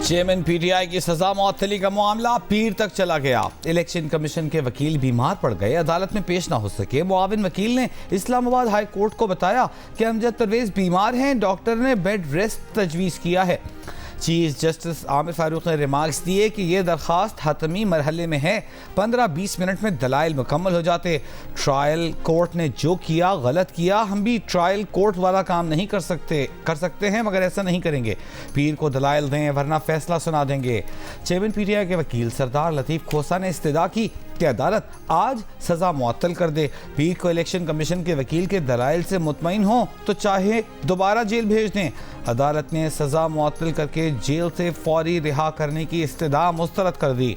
Chairman PTI की सजा मुअत्तली का मामला पीर तक चला गया। इलेक्शन कमीशन के वकील बीमार पड़ गए, अदालत में पेश ना हो सके। मुआविन वकील ने इस्लामाबाद हाई कोर्ट को बताया कि अमजद परवेज बीमार हैं, डॉक्टर ने बेड रेस्ट तजवीज़ किया है। चीफ जस्टिस आमिर फारूक ने रिमार्क्स दिए कि ये दरख्वास्त हतमी मरहले में है, 15-20 मिनट में दलाइल मुकम्मल हो जाते। ट्रायल कोर्ट ने जो किया गलत किया, हम भी ट्रायल कोर्ट वाला काम नहीं कर सकते हैं, मगर ऐसा नहीं करेंगे। पीर को दलाइल दें वरना फैसला सुना देंगे। चेयरमैन पीटीआई के वकील सरदार लतीफ़ खोसा ने इस्तदा की कि अदालत आज सज़ा मुअत्तल कर दे। पीर को इलेक्शन कमीशन के वकील के दलाइल से मुतमईन हो तो चाहे दोबारा जेल भेज दें। अदालत ने सज़ा मुअत्तल करके जेल से फौरी रिहा करने की इस्तदा मुस्तरद कर दी।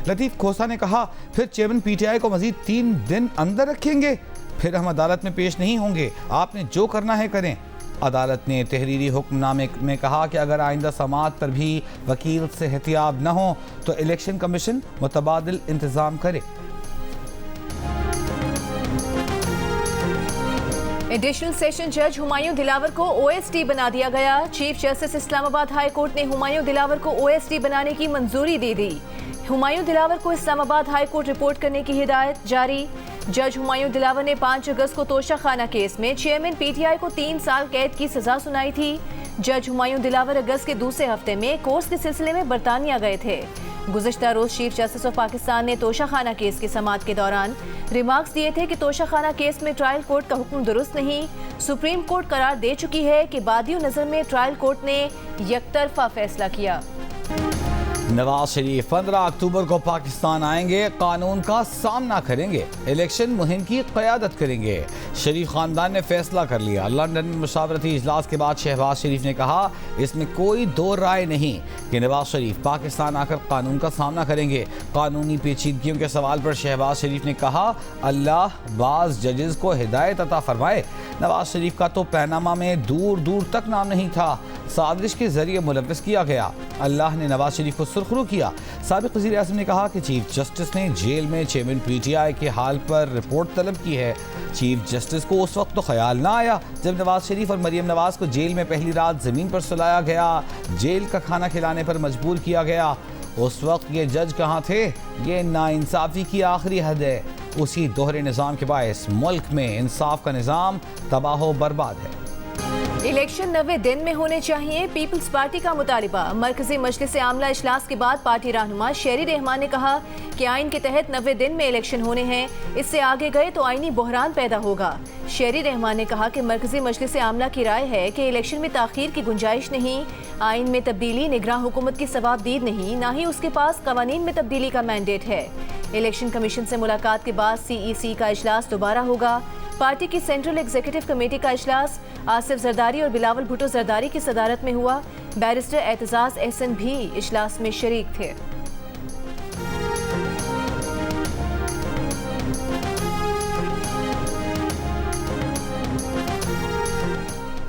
लतीफ़ खोसा ने कहा, फिर चेयरमैन पीटीआई को मज़ीद 3 दिन अंदर रखेंगे, फिर हम अदालत में पेश नहीं होंगे, आपने जो करना है करें। अदालत ने तहरीरी हुक्मनामे में कहा कि अगर आइंदा समाअत पर भी वकील से एहतियात न हो तो इलेक्शन कमीशन मुतबादिल इंतज़ाम करे। एडिशनल सेशन जज हुमायूं दिलावर को ओएसडी बना दिया गया। Chief justice Islamabad high court ने हुमायूं दिलावर को ओएसडी बनाने की मंजूरी दे दी। हुमायूं दिलावर को इस्लामाबाद हाई कोर्ट रिपोर्ट करने की हिदायत जारी। जज हुमायूं दिलावर ने 5 अगस्त को तोशा खाना केस में चेयरमैन पीटीआई को 3 साल कैद की सजा सुनाई थी। जज हुमायूं दिलावर अगस्त के दूसरे हफ्ते में कोर्स के सिलसिले में बरतानिया गए थे। गुज़श्ता रोज चीफ जस्टिस ऑफ पाकिस्तान ने तोशा खाना केस की समाअत के दौरान रिमार्क्स दिए थे कि तोशा खाना केस में ट्रायल कोर्ट का हुक्म दुरुस्त नहीं। सुप्रीम कोर्ट करार दे चुकी है कि बादियों नज़र में ट्रायल कोर्ट ने यकतरफा फैसला किया। नवाज शरीफ 15 अक्टूबर को पाकिस्तान आएंगे, कानून का सामना करेंगे, इलेक्शन मुहिम की क़यादत करेंगे। शरीफ खानदान ने फैसला कर लिया। लंदन में मुशावरती इजलास के बाद शहबाज शरीफ ने कहा, इसमें कोई दो राय नहीं कि नवाज शरीफ पाकिस्तान आकर कानून का सामना करेंगे। कानूनी पेचीदगियों के सवाल पर शहबाज शरीफ ने कहा, अल्लाह बाज़ जजेस को हिदायत अता फरमाए। नवाज शरीफ का तो पैनामा में दूर दूर तक नाम नहीं था, साजिश के जरिए मुलव्वस किया गया। अल्लाह ने नवाज शरीफ को सुरखरू किया। साबिक वज़ीर आज़म ने कहा कि चीफ जस्टिस ने जेल में चेयरमैन पीटीआई के हाल पर रिपोर्ट तलब की है। चीफ जस्टिस को उस वक्त तो ख्याल ना आया जब नवाज शरीफ और मरियम नवाज को जेल में पहली रात ज़मीन पर सुलाया गया, जेल का खाना खिलाने पर मजबूर किया गया। उस वक्त ये जज कहाँ थे? ये नाइंसाफ़ी की आखिरी हद है। उसी दोहरे निज़ाम के बायस मुल्क में इंसाफ का निज़ाम तबाह बर्बाद है। इलेक्शन 90 दिन में होने चाहिए, पीपल्स पार्टी का मुतालिबा। मरकजी मजलिस आमला इजलास के बाद पार्टी रहनुमा शेरी रहमान ने कहा कि आइन के तहत 90 दिन में इलेक्शन होने हैं, इससे आगे गए तो आइनी बहरान पैदा होगा। शेरी रहमान ने कहा कि मरकजी मजलिस आमला की राय है कि इलेक्शन में ताख़ीर की गुंजाइश नहीं। आइन में तब्दीली निगरान हुकूमत की सवाबदीद नहीं, ना ही उसके पास कवानीन में तब्दीली का मैंडेट है। इलेक्शन कमीशन से मुलाकात के बाद CEC का इजलास दोबारा होगा। पार्टी की सेंट्रल एग्जीक्यूटिव कमेटी का इजलास आसिफ जरदारी और बिलावल भुट्टो जरदारी की सदारत में हुआ। बैरिस्टर एतजाज एहसन भी इजलास में शरीक थे।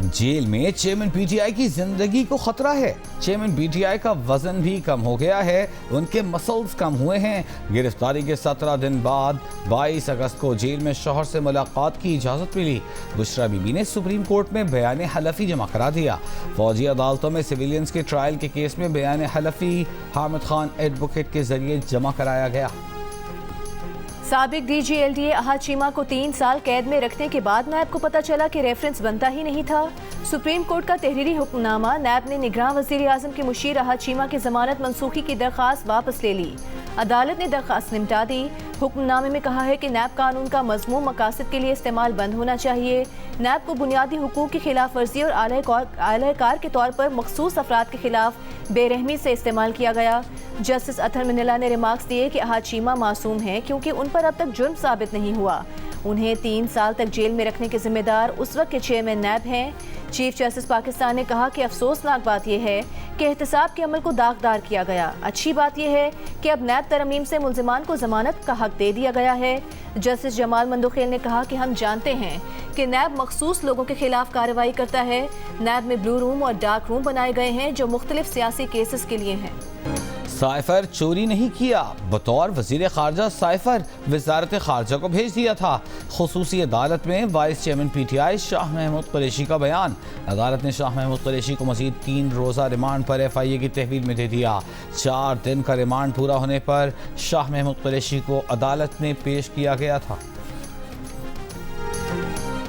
जेल में चेयरमैन पीटीआई की जिंदगी को खतरा है। चेयरमैन पीटीआई का वजन भी कम हो गया है, उनके मसल्स कम हुए हैं। गिरफ्तारी के 17 दिन बाद 22 अगस्त को जेल में शौहर से मुलाकात की इजाज़त मिली। बुशरा बीबी ने सुप्रीम कोर्ट में बयान हलफी जमा करा दिया। फौजी अदालतों में सिविलियंस के ट्रायल के केस में बयान हलफी हामिद खान एडवोकेट के जरिए जमा कराया गया। साबिक DG LDA अहाद चीमा को 3 साल कैद में रखने के बाद नैब को पता चला कि रेफरेंस बनता ही नहीं था। सुप्रीम कोर्ट का तहरीरी हुक्मनामा, नैब ने निगरान वज़ीर आज़म के मुशीर अहाद चीमा की ज़मानत मनसूखी की दरख्वास्त वापस ले ली। अदालत ने दरख्वास्त निपटा दी। हुक्मनामे में कहा है कि नैब कानून का मज़मूम मकासद के लिए इस्तेमाल बंद होना चाहिए। नैब को बुनियादी हुकूक की खिलाफ वर्जी और आलहकार के तौर पर मखसूस अफराद के खिलाफ बेरहमी से इस्तेमाल किया गया। जस्टिस अथर मिनिला ने रिमार्क्स दिए कि अहाद चीमा मासूम हैं क्योंकि उन पर अब तक जुर्म साबित नहीं हुआ। उन्हें 3 साल तक जेल में रखने के जिम्मेदार उस वक्त के चेयरमैन नैब हैं। चीफ जस्टिस पाकिस्तान ने कहा कि अफसोसनाक बात यह है कि एहतसाब के अमल को दागदार किया गया। अच्छी बात यह है कि अब नैब तरमीम से मुल्जिमान को जमानत का हक दे दिया गया है। जस्टिस जमाल मंदोखेल ने कहा कि हम जानते हैं कि नैब मखसूस लोगों के खिलाफ कार्रवाई करता है। नैब में ब्लू रूम और डार्क रूम बनाए गए हैं जो मुख्तलिफ सियासी केसेस के लिए हैं। سائفر چوری نہیں کیا، بطور وزیر خارجہ سائفر وزارت خارجہ کو بھیج دیا تھا۔ خصوصی عدالت میں vice chairman P T I Shah Mahmood Qureshi کا بیان۔ عدالت نے شاہ محمود قریشی کو مزید 3 روزہ ریمانڈ پر ایف آئی اے کی تحویل میں دے دیا۔ 4 دن کا ریمانڈ پورا ہونے پر شاہ محمود قریشی کو عدالت میں پیش کیا گیا تھا۔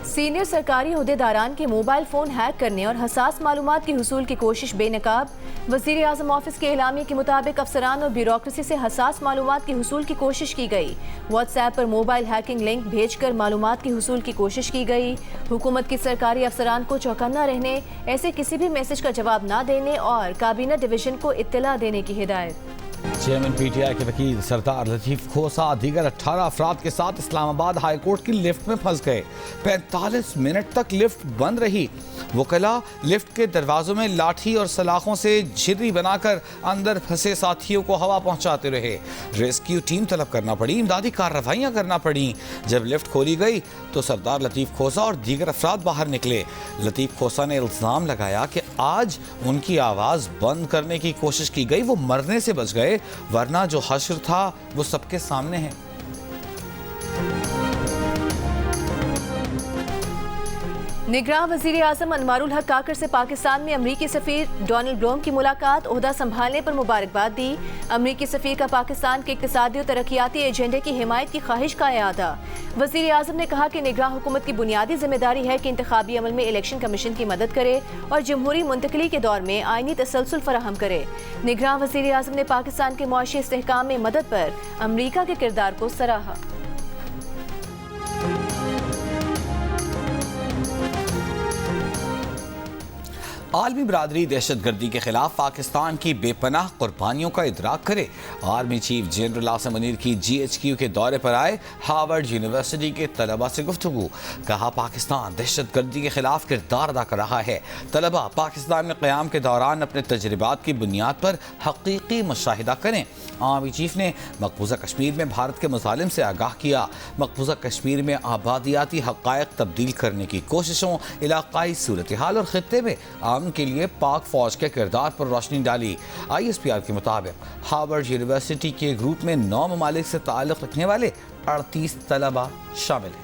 سینئر سرکاری عہدیداران کے موبائل فون ہیک کرنے اور حساس معلومات کے حصول کی کوشش بے نقاب۔ وزیر اعظم آفس کے اعلامیے کے مطابق افسران اور بیوروکریسی سے حساس معلومات کے حصول کی کوشش کی گئی۔ واٹس ایپ پر موبائل ہیکنگ لنک بھیج کر معلومات کے حصول کی کوشش کی گئی۔ حکومت کی سرکاری افسران کو چوکنا رہنے، ایسے کسی بھی میسج کا جواب نہ دینے اور کابینہ ڈویژن کو اطلاع دینے کی ہدایت۔ چیئرمین پی ٹی آئی کے وکیل سردار لطیف کھوسا دیگر 18 افراد کے ساتھ اسلام آباد ہائی کورٹ کی لفٹ میں پھنس گئے۔ 45 منٹ تک لفٹ بند رہی۔ وکلاء لفٹ کے دروازوں میں لاٹھی اور سلاخوں سے جھرری بنا کر اندر پھنسے ساتھیوں کو ہوا پہنچاتے رہے۔ ریسکیو ٹیم طلب کرنا پڑی، امدادی کارروائیاں کرنا پڑیں۔ جب لفٹ کھولی گئی تو سردار لطیف کھوسا اور دیگر افراد باہر نکلے۔ لطیف کھوسا نے الزام لگایا کہ آج ان کی آواز بند کرنے کی کوشش کی گئی، وہ مرنے سے بچ گئے، ورنہ جو حشر تھا وہ سب کے سامنے ہے۔ نگراں وزیر اعظم انوار الحق کاکڑ سے پاکستان میں امریکی سفیر ڈونلڈ بلوم کی ملاقات، عہدہ سنبھالنے پر مبارکباد دی۔ امریکی سفیر کا پاکستان کے اقتصادی اور ترقیاتی ایجنڈے کی حمایت کی خواہش کا اعادہ۔ وزیر اعظم نے کہا کہ نگراں حکومت کی بنیادی ذمہ داری ہے کہ انتخابی عمل میں الیکشن کمیشن کی مدد کرے اور جمہوری منتقلی کے دور میں آئینی تسلسل فراہم کرے۔ نگراں وزیر اعظم نے پاکستان کے معاشی استحکام میں مدد پر امریکہ کے کردار کو سراہا۔ عالمی برادری دہشت گردی کے خلاف پاکستان کی بے پناہ قربانیوں کا ادراک کرے۔ Army chief general Asim Munir کی جی ایچ کیو کے دورے پر آئے ہارورڈ یونیورسٹی کے طلباء سے گفتگو۔ کہا پاکستان دہشت گردی کے خلاف کردار ادا کر رہا ہے۔ طلباء پاکستان میں قیام کے دوران اپنے تجربات کی بنیاد پر حقیقی مشاہدہ کریں۔ آرمی چیف نے مقبوضہ کشمیر میں بھارت کے مظالم سے آگاہ کیا۔ مقبوضہ کشمیر میں آبادیاتی حقائق تبدیل کرنے کی کوششوں، علاقائی صورتحال اور خطے میں امن کے لیے پاک فوج کے کردار پر روشنی ڈالی۔ آئی ایس پی آر کے مطابق ہارورڈ یونیورسٹی کے گروپ میں 9 ممالک سے تعلق رکھنے والے 38 طلباء شامل ہیں۔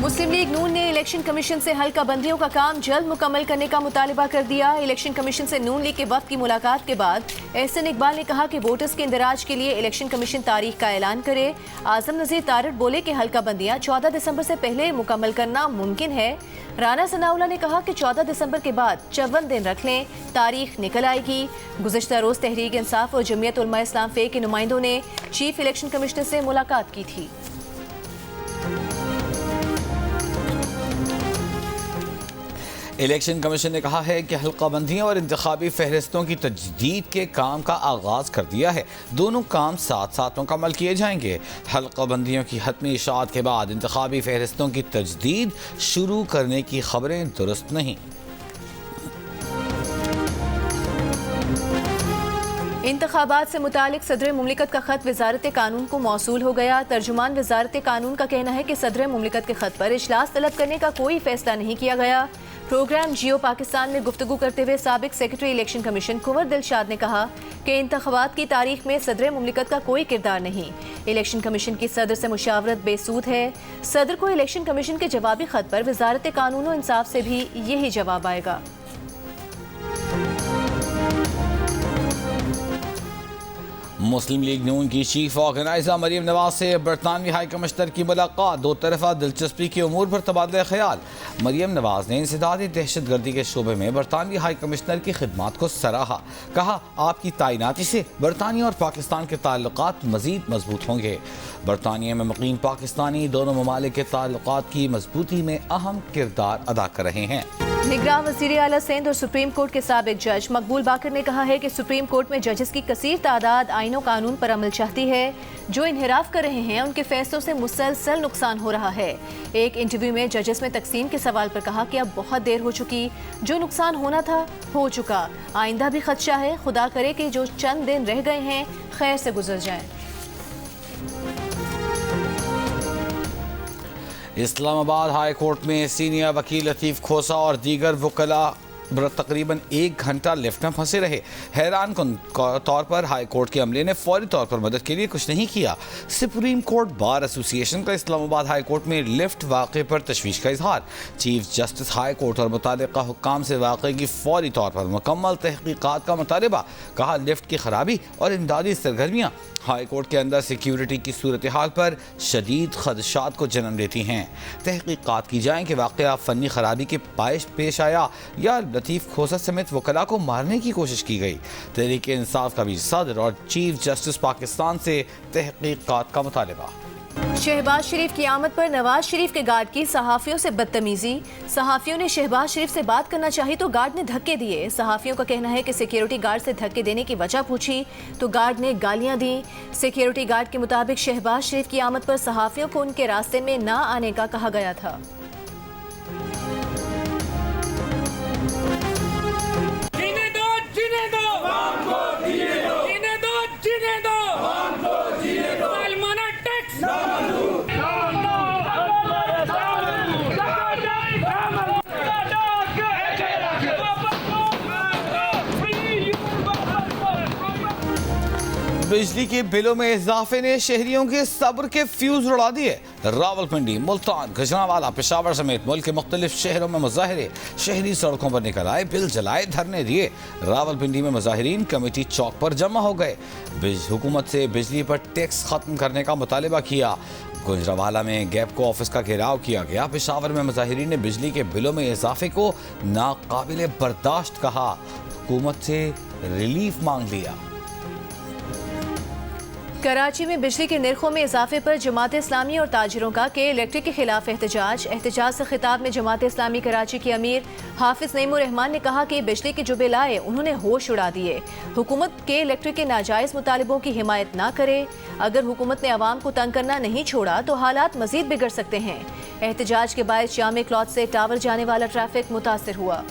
مسلم لیگ نون نے الیکشن کمیشن سے حلقہ بندیوں کا کام جلد مکمل کرنے کا مطالبہ کر دیا۔ الیکشن کمیشن سے نون لیگ کے وفد کی ملاقات کے بعد احسن اقبال نے کہا کہ ووٹرز کے اندراج کے لیے الیکشن کمیشن تاریخ کا اعلان کرے۔ اعظم نذیر تارڑ بولے کہ حلقہ بندیاں 14 دسمبر سے پہلے مکمل کرنا ممکن ہے۔ رانا ثناءاللہ نے کہا کہ 14 دسمبر کے بعد 54 دن رکھ لیں، تاریخ نکل آئے گی۔ گزشتہ روز تحریک انصاف اور جمعیت علماء اسلام فے کے نمائندوں نے چیف الیکشن کمشنر سے ملاقات کی تھی۔ الیکشن کمیشن نے کہا ہے کہ حلقہ بندیوں اور انتخابی فہرستوں کی تجدید کے کام کا آغاز کر دیا ہے۔ دونوں کام ساتھ ساتھ مکمل کیے جائیں گے۔ حلقہ بندیوں کی حتمی اشاعت کے بعد انتخابی فہرستوں کی تجدید شروع کرنے کی خبریں درست نہیں۔ انتخابات سے متعلق صدر مملکت کا خط وزارت قانون کو موصول ہو گیا۔ ترجمان وزارت قانون کا کہنا ہے کہ صدر مملکت کے خط پر اجلاس طلب کرنے کا کوئی فیصلہ نہیں کیا گیا۔ پروگرام جیو پاکستان میں گفتگو کرتے ہوئے سابق سیکرٹری الیکشن کمیشن کنور دلشاد نے کہا کہ انتخابات کی تاریخ میں صدر مملکت کا کوئی کردار نہیں۔ الیکشن کمیشن کی صدر سے مشاورت بے سود ہے۔ صدر کو الیکشن کمیشن کے جوابی خط پر وزارت قانون و انصاف سے بھی یہی جواب آئے گا۔ مسلم لیگ نون کی چیف آرگنائزر مریم نواز سے برطانوی ہائی کمشنر کی ملاقات، دو طرفہ دلچسپی کے امور پر تبادلہ خیال۔ مریم نواز نے انسدادی دہشت گردی کے شعبے میں برطانوی ہائی کمشنر کی خدمات کو سراہا۔ کہا آپ کی تعیناتی سے برطانیہ اور پاکستان کے تعلقات مزید مضبوط ہوں گے۔ برطانیہ میں مقیم پاکستانی دونوں ممالک کے تعلقات کی مضبوطی میں اہم کردار ادا کر رہے ہیں۔ نگراں وزیر اعلیٰ سندھ اور سپریم کورٹ کے سابق جج مقبول باقر نے کہا ہے کہ سپریم کورٹ میں ججز کی کثیر تعداد آئین و قانون پر عمل چاہتی ہے۔ جو انحراف کر رہے ہیں ان کے فیصلوں سے مسلسل نقصان ہو رہا ہے۔ ایک انٹرویو میں ججز میں تقسیم کے سوال پر کہا کہ اب بہت دیر ہو چکی، جو نقصان ہونا تھا ہو چکا، آئندہ بھی خدشہ ہے، خدا کرے کہ جو چند دن رہ گئے ہیں خیر سے گزر جائیں۔ اسلام آباد ہائی کورٹ میں سینئر وکیل لطیف کھوسا اور دیگر وکلاء तकरीबन 1 घंटा लिफ्ट में फंसे रहे। हैरान कुन तौर पर हाई कोर्ट के अमले ने फौरी तौर पर मदद के लिए कुछ नहीं किया। सुप्रीम कोर्ट बार एसोसिएशन का इस्लामाबाद हाई कोर्ट में लिफ्ट वाक़े पर तशवीश का इजहार। चीफ जस्टिस हाई कोर्ट और मुताल्लिक़ा हुक्काम से वाक़े की फौरी तौर पर मुकम्मल तहक़ीक़ात का मुतालबा। कहा, लिफ्ट की खराबी और इमदादी सरगर्मियाँ हाई कोर्ट के अंदर सिक्योरिटी की सूरत हाल पर शदीद खदशात को जन्म देती हैं। तहक़ीक़ात की जाए कि वाक़या फ़नी खराबी के बायस पेश आया या लतीफ़ खोसा समेत वकला को मारने की कोशिश की गई। तहरीक इंसाफ का भी सदर और चीफ जस्टिस पाकिस्तान से तहक़ीक़ात का मुतालबा। शहबाज शरीफ की आमद पर नवाज शरीफ के गार्ड की सहाफ़ियों से बदतमीजी। सहाफ़ियों ने शहबाज शरीफ से बात करना चाही तो गार्ड ने धक्के दिए। सहाफ़ियों का कहना है कि सिक्योरिटी गार्ड से धक्के देने की वजह पूछी तो गार्ड ने गालियां दी। सिक्योरिटी गार्ड के मुताबिक शहबाज शरीफ की आमद पर सहाफ़ियों को उनके रास्ते में ना आने का कहा गया था। बिजली के बिलों में इजाफे ने शहरियों के सब्र के फ्यूज उड़ा दिए। रावलपिंडी, मुल्तान, गुजरांवाला, पेशावर समेत मुल्क के मुख्तलिफ शहरों में मुजाहिरे। शहरी सड़कों पर निकल आए, बिल जलाए, धरने दिए। रावलपिंडी में मुजाहिरीन कमेटी चौक पर जमा हो गए। हुकूमत से बिजली पर टैक्स खत्म करने का मुतालबा किया। गुजरांवाला में गैपको ऑफिस का घेराव किया गया। पेशावर में मुजाहिरीन ने बिजली के बिलों में इजाफे को नाकाबिले बर्दाश्त कहा। हुकूमत से रिलीफ मांग लिया। कराची में बिजली के निर्खों में इजाफे पर जमात इस्लामी और ताजिरों का के इलेक्ट्रिक के खिलाफ एहतजाज से खिताब में जमात इस्लामी कराची के अमीर हाफिज नईमुर रहमान ने कहा कि बिजली के जो बिल आए उन्होंने होश उड़ा दिए। हुकूमत के इलेक्ट्रिक के नाजायज़ मुतालिबों की हिमायत ना करे। अगर हुकूमत ने आवाम को तंग करना नहीं छोड़ा तो हालात मजीद बिगड़ सकते हैं। एहतजाज के बायस जामे क्लॉथ से टावर जाने वाला ट्रैफिक मुतासिर हुआ।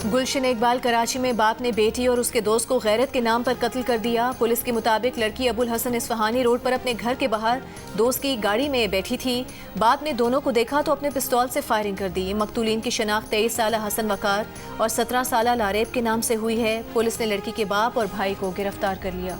गुलशन इकबाल, कराची में बाप ने बेटी और उसके दोस्त को गैरत के नाम पर कत्ल कर दिया। पुलिस के मुताबिक लड़की अबुल हसन इस्फहानी रोड पर अपने घर के बाहर दोस्त की गाड़ी में बैठी थी। बाप ने दोनों को देखा तो अपने पिस्तौल से फायरिंग कर दी। मकतूलीन की शनाख्त 23 साला हसन वकार और 17 साला लारेब के नाम से हुई है। पुलिस ने लड़की के बाप और भाई को गिरफ्तार कर लिया।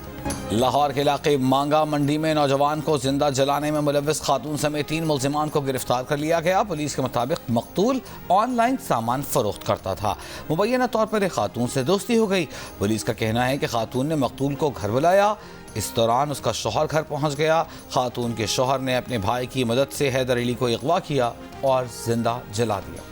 लाहौर के इलाके मांगा मंडी में नौजवान को जिंदा जलाने में मुलव्विस खातून समेत 3 मुल्जिमान को गिरफ्तार कर लिया गया। पुलिस के मुताबिक मकतूल ऑनलाइन सामान फरोख्त करता था। मुबैना तौर पर एक खातून से दोस्ती हो गई। पुलिस का कहना है कि खातून ने मकतूल को घर बुलाया। इस दौरान उसका शौहर घर पहुंच गया। खातून के शौहर ने अपने भाई की मदद से हैदर अली को अगवा किया और जिंदा जला दिया।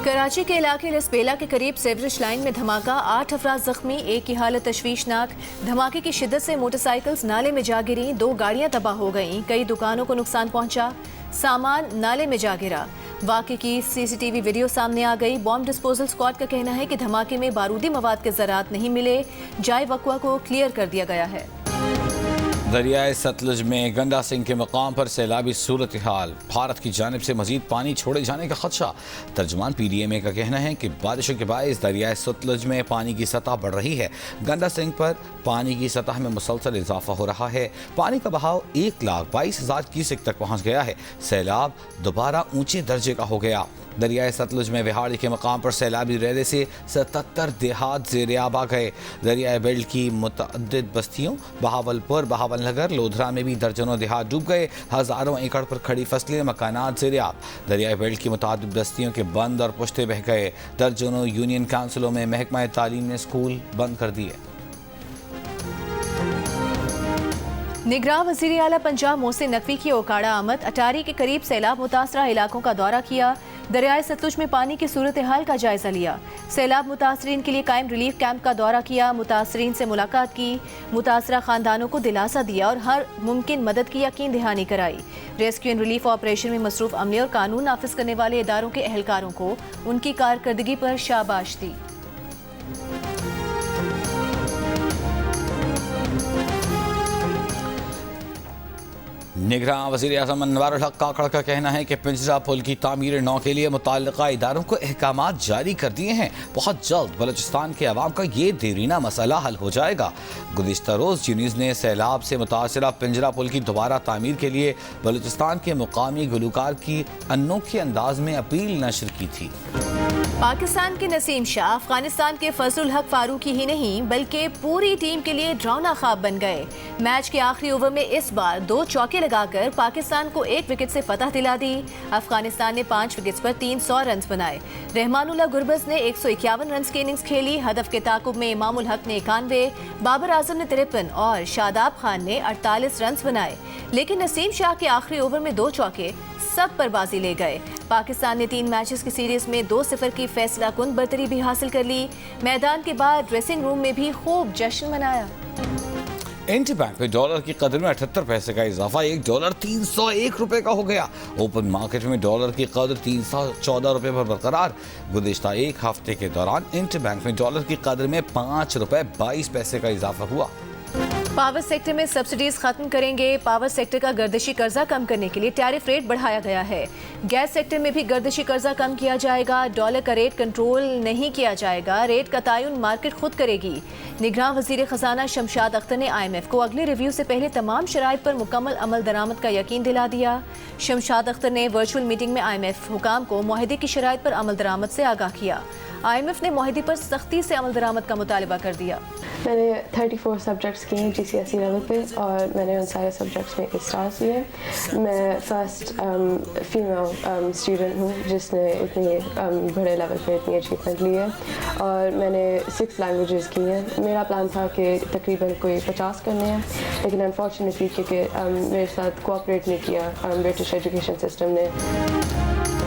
कराची के इलाके लसबेला के करीब सेवरेज लाइन में धमाका, 8 अफराद जख्मी, एक की हालत तशवीशनाक। धमाके की शिद्दत से मोटरसाइकिल्स नाले में जा गिरी, 2 गाड़ियां तबाह हो गईं, कई दुकानों को नुकसान पहुंचा, सामान नाले में जा गिरा। वाक़े की सीसीटीवी वीडियो सामने आ गई। बॉम्ब डिस्पोजल स्क्वाड का कहना है कि धमाके में बारूदी मवाद के ज़रात नहीं मिले। जाए वक़्वा को क्लियर कर दिया गया है। दरियाए सतलुज में गंडा सिंह के मकाम पर सैलाबी सूरत हाल, भारत की जानिब से मजीद पानी छोड़े जाने का खदशा। तर्जमान PDMA का कहना है कि बारिशों के बायस दरियाए सतलुज में पानी की सतह बढ़ रही है। गंडा सिंह पर पानी की सतह में मुसलसल इजाफा हो रहा है। पानी का बहाव 1,22,000 क्यूसेक तक पहुँच गया है। सैलाब दोबारा ऊंचे दर्जे का हो गया। दरियाए सतलुज में विहाड़ी के मकाम पर सैलाबी रहने से 77 देहात ज़ेर-ए-आब आ गए। दरियाए बेल्ट की मुतअद्दिद बस्तियों बहावलपुर, बहावलनगर, लोधरा में भी दर्जनों देहात डूब गए। हज़ारों एकड़ पर खड़ी फसलें, मकानात ज़ेर-ए-आब। दरियाए बेल्ट की मुतअद्दिद बस्तियों के बंद और पुश्ते बह गए। दर्जनों यूनियन काउंसिलों में महकमा तालीम ने स्कूल बंद कर दिए। निगरान वज़ीर आला पंजाब मोहसिन नकवी की ओकाड़ा आमद, अटारी के करीब सैलाब मुतासरा इलाकों का दौरा किया। दरियाए सतलुज में पानी की सूरत हाल का जायजा लिया। सैलाब मुतासरीन के लिए कायम रिलीफ कैंप का दौरा किया। मुतासरीन से मुलाकात की। मुतासरा खानदानों को दिलासा दिया और हर मुमकिन मदद की यकीन दहानी कराई। रेस्क्यू एंड रिलीफ ऑपरेशन में मसरूफ अमले और कानून नाफिज करने वाले इदारों के अहलकारों को उनकी कारकर्दगी पर शाबाश दी। निगरान वज़ीर आज़म अनवारुल हक काकड़ का कहना है कि पिंजरा पुल की तामीर 9 के लिए मुतल्लिका इदारों को अहकामात जारी कर दिए हैं। बहुत जल्द बलूचिस्तान के अवाम का ये देरीना मसला हल हो जाएगा। गुज़िश्ता रोज़ यूनिस ने सैलाब से मुतासरा पिंजरा पुल की दोबारा तामीर के लिए बलूचिस्तान के मुकामी गुलकार की अनोखे अंदाज में अपील नशर की थी। पाकिस्तान के नसीम शाह अफगानिस्तान के फजलुल हक फारूकी ही नहीं बल्कि पूरी टीम के लिए डरावना ख्वाब बन गए। मैच के आखिरी ओवर में इस बार 2 चौके लगाकर पाकिस्तान को 1 विकेट से फतह दिला दी। अफगानिस्तान ने 5 विकेट्स पर 300 रन बनाए। रहमानुल्लाह गुरबज ने 151 रन की इनिंग्स खेली। हदफ के ताकुब में इमामुल हक ने 91, बाबर आजम ने 53 और शादाब खान ने 48 रन बनाए। लेकिन नसीम शाह के आखिरी ओवर में 2 चौके सब पर बाजी ले गए। पाकिस्तान ने 3 मैचेस की सीरीज में 2-0 की फैसला कुन बरतरी भी हासिल कर ली। मैदान के बाद ड्रेसिंग रूम में भी खूब जश्न मनाया। इंटरबैंक में डॉलर की कदर में 78 पैसे का इजाफा, $1 301 रुपए का हो गया। ओपन मार्केट में डॉलर की कदर 314 रुपए पर बरकरार। गुज़िश्ता एक हफ्ते के दौरान इंटरबैंक में डॉलर की कदर में $5.22 का इजाफा हुआ। पावर सेक्टर में सब्सिडीज खत्म करेंगे। पावर सेक्टर का गर्दिशी कर्जा कम करने के लिए टैरिफ रेट बढ़ाया गया है। गैस सेक्टर में भी गर्दिशी कर्जा कम किया जाएगा। डॉलर का रेट कंट्रोल नहीं किया जाएगा। रेट का तयन मार्केट खुद करेगी। निगरान वजीर खजाना शमशाद अख्तर ने IMF को अगले रिव्यू से पहले तमाम शराइत पर मुकम्मल अमल दरामद का यकीन दिला दिया। शमशाद अख्तर ने वर्चुअल मीटिंग में IMF हुकाम को मुआहदे की शराइत पर अमल दरामद से आगाह किया। IMF ने मुआहदे पर सख्ती से अमल दरामद का मुतालबा कर दिया। मैंने 34 सब्जेक्ट्स किए हैं GCSE लेवल पे और मैंने उन सारे सब्जेक्ट्स में स्टार्स लिए। मैं फर्स्ट फीमेल स्टूडेंट हूँ जिसने इतनी बड़े लेवल पे इतनी अचीवमेंट ली है और मैंने 6 लैंग्वेजेस की हैं। मेरा प्लान था कि तकरीबन कोई 50 करने हैं, लेकिन अनफॉर्चुनेटली क्योंकि मेरे साथ कोऑपरेट नहीं किया ब्रिटिश एजुकेशन सिस्टम ने।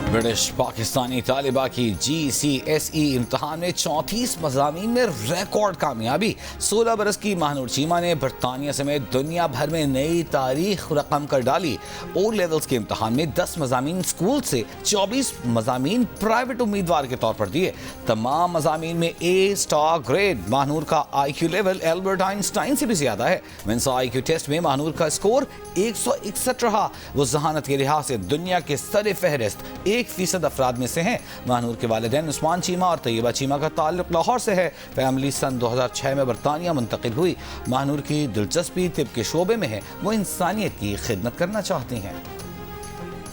ब्रिटिश पाकिस्तानी तालिबा की GCSE इम्तहान में 34 मज़ामीन में रिकॉर्ड कामयाबी। 16 बरस की महानूर चीमा ने बरतानिया समेत दुनिया भर में नई तारीख रकम कर डाली। ओ लेवल्स के इम्तहान में 10 मज़ामीन स्कूल से, 24 मज़ामीन प्राइवेट उम्मीदवार के तौर पर दिए। तमाम मज़ामीन में A* ग्रेड। महानूर का IQ लेवल एल्बर्ट आइंस्टाइन से भी ज़्यादा है। मेंसा IQ टेस्ट में महानूर का स्कोर 161 रहा। वो जहानत के लिहाज से दुनिया के सर फहरिस्त 1% अफराद में से हैं। महानूर के वालिदैन उस्मान चीमा और तैयबा चीमा का ताल्लुक लाहौर से है। फैमिली सन 2006 में बरतानिया मुंतकिल हुई। महानूर की दिलचस्पी तिब के शोबे में है। वो इंसानियत की खिदमत करना चाहती हैं।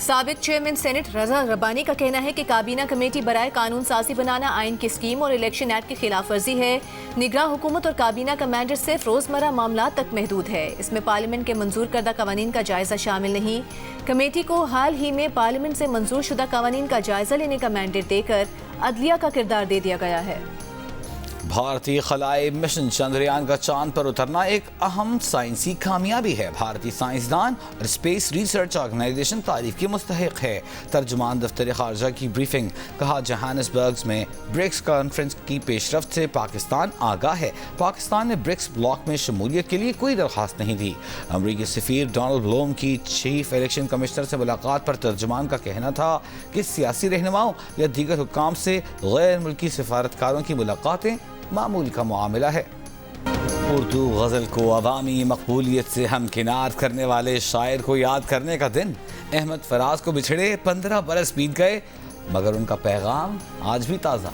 साबिक चेयरमैन सेनेट रजा रब्बानी का कहना है कि काबीना कमेटी बराए कानून साजी बनाना आइन की स्कीम और इलेक्शन एक्ट की खिलाफ वर्जी है। निगरान हुकूमत और काबीना का मैंडेट सिर्फ रोजमर्रा मामला तक महदूद है। इसमें पार्लियामेंट के मंजूर करदा कवानीन का जायजा शामिल नहीं। कमेटी को हाल ही में पार्लियामेंट से मंजूर शुदा कवानीन का जायजा लेने का मैंडेट देकर अदलिया का किरदार दे दिया गया है। भारतीय खलाई मिशन चंद्रयान का चांद पर उतरना एक अहम साइंसी कामयाबी है। भारतीय साइंसदान और स्पेस रिसर्च ऑर्गेनाइजेशन तारीफ की मुस्तहिक है। तर्जुमान दफ्तर खारजा की ब्रीफिंग। कहा, जोहानिसबर्ग में ब्रिक्स कॉन्फ्रेंस की पेशरफ्त से पाकिस्तान आगाह है। पाकिस्तान ने ब्रिक्स ब्लॉक में शमूलियत के लिए कोई दरख्वास्त नहीं दी। अमरीकी सफीर डोनाल्ड ब्लूम की चीफ इलेक्शन कमिश्नर से मुलाकात पर तर्जुमान का कहना था कि सियासी रहनुमाओं या दीगर हुक्काम से गैर मुल्की सिफारतकारों की मुलाकातें मामूल का मामला है। उर्दू गज़ल को अवामी मकबूलियत से हमकिनार करने वाले शायर को याद करने का दिन। अहमद फराज को बिछड़े 15 बरस बीत गए, मगर उनका पैगाम आज भी ताज़ा।